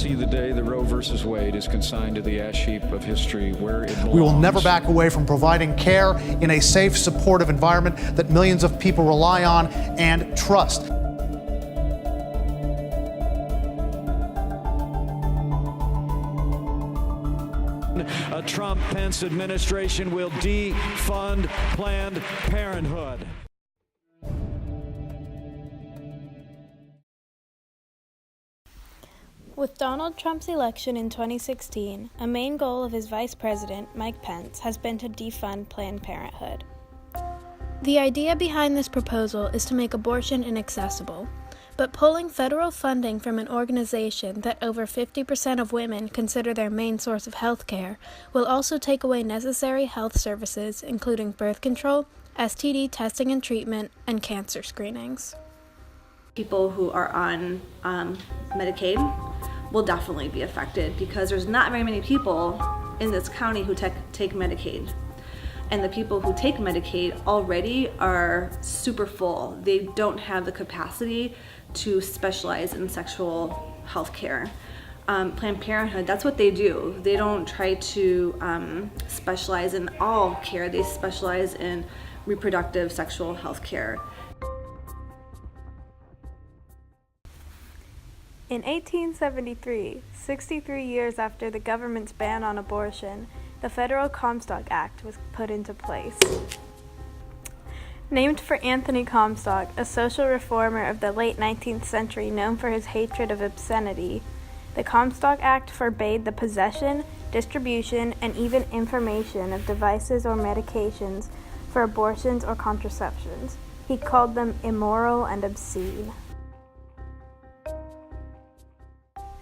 see the day that Roe versus Wade is consigned to the ash heap of history where it belongs. We will never back away from providing care in a safe, supportive environment that millions of people rely on and trust. A Trump-Pence administration will defund Planned Parenthood. With Donald Trump's election in 2016, a main goal of his vice president, Mike Pence, has been to defund Planned Parenthood. The idea behind this proposal is to make abortion inaccessible, but pulling federal funding from an organization that over 50% of women consider their main source of health care will also take away necessary health services, including birth control, STD testing and treatment, and cancer screenings. People who are on Medicaid will definitely be affected because there's not very many people in this county who take Medicaid. And the people who take Medicaid already are super full. They don't have the capacity to specialize in sexual health care. Planned Parenthood, that's what they do. They don't try to specialize in all care. They specialize in reproductive sexual health care. In 1873, 63 years after the government's ban on abortion, the Federal Comstock Act was put into place. Named for Anthony Comstock, a social reformer of the late 19th century known for his hatred of obscenity, the Comstock Act forbade the possession, distribution, and even information of devices or medications for abortions or contraceptions. He called them immoral and obscene.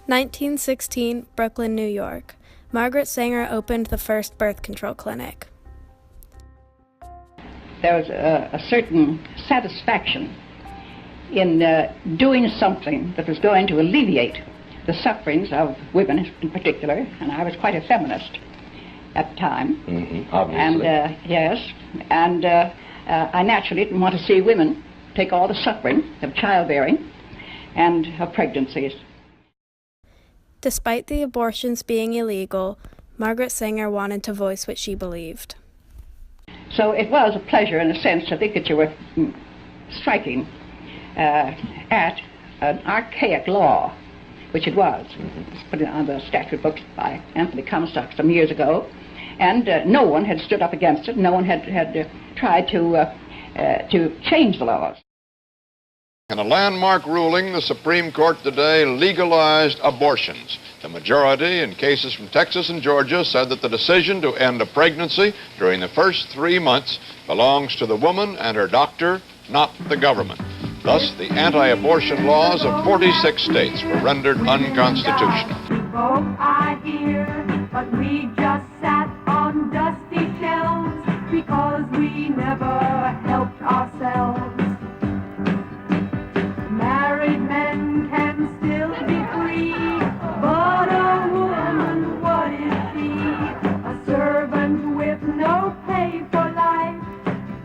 1916, Brooklyn, New York. Margaret Sanger opened the first birth control clinic. There was a certain satisfaction in doing something that was going to alleviate the sufferings of women in particular, and I was quite a feminist at the time. Obviously. And yes, and I naturally didn't want to see women take all the suffering of childbearing and of pregnancies. Despite the abortions being illegal, Margaret Sanger wanted to voice what she believed. So it was a pleasure, in a sense, to think that you were striking at an archaic law, which it was. It was put on the statute books by Anthony Comstock some years ago, and no one had stood up against it. No one had tried to change the laws. In a landmark ruling, the Supreme Court today legalized abortions. The majority in cases from Texas and Georgia said that the decision to end a pregnancy during the first 3 months belongs to the woman and her doctor, not the government. Thus, the anti-abortion laws of 46 states were rendered unconstitutional. I hear, but we just sat on dusty shelves because we never helped ourselves. Married men can still be free, but a woman, what is she? A servant with no pay for life,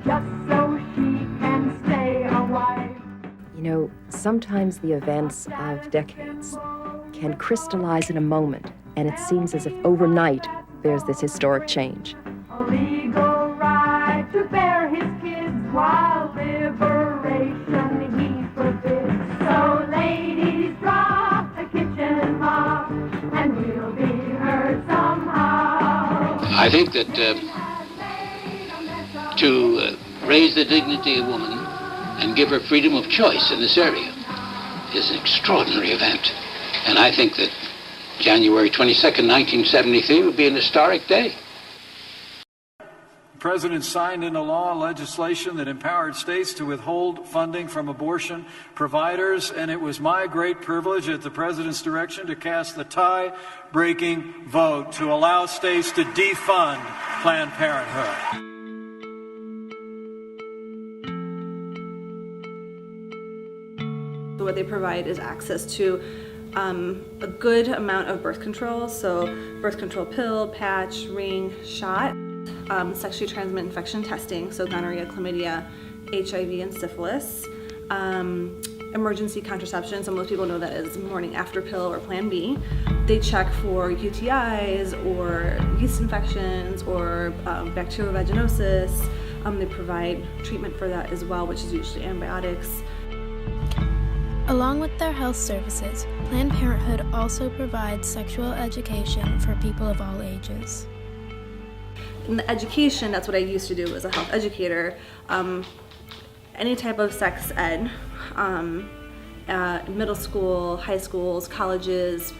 just so she can stay a wife. You know, sometimes the events of decades can crystallize in a moment, and it seems as if overnight there's this historic change. A legal right to bear his kids while liberation he forbids. So ladies, drop the kitchen mop and we'll be heard somehow. I think that to raise the dignity of woman and give her freedom of choice in this area is an extraordinary event. And I think that January 22nd, 1973 would be an historic day. The President signed into law legislation that empowered states to withhold funding from abortion providers, and it was my great privilege at the President's direction to cast the tie-breaking vote to allow states to defund Planned Parenthood. So what they provide is access to a good amount of birth control, so birth control pill, patch, ring, shot, sexually transmitted infection testing, so gonorrhea, chlamydia, HIV, and syphilis, emergency contraception, so most people know that as morning after pill or Plan B. They check for UTIs or yeast infections or bacterial vaginosis. They provide treatment for that as well, which is usually antibiotics. Along with their health services, Planned Parenthood also provides sexual education for people of all ages. In the education, that's what I used to do as a health educator. Any type of sex ed, middle school, high schools, colleges,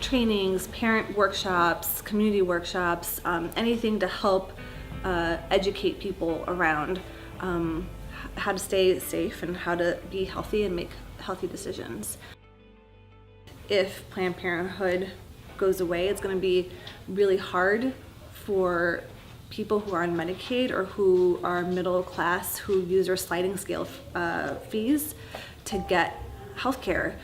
trainings, parent workshops, community workshops, anything to help educate people around how to stay safe and how to be healthy and make healthy decisions. If Planned Parenthood goes away, it's going to be really hard for people who are on Medicaid or who are middle class who use their sliding scale fees to get health care.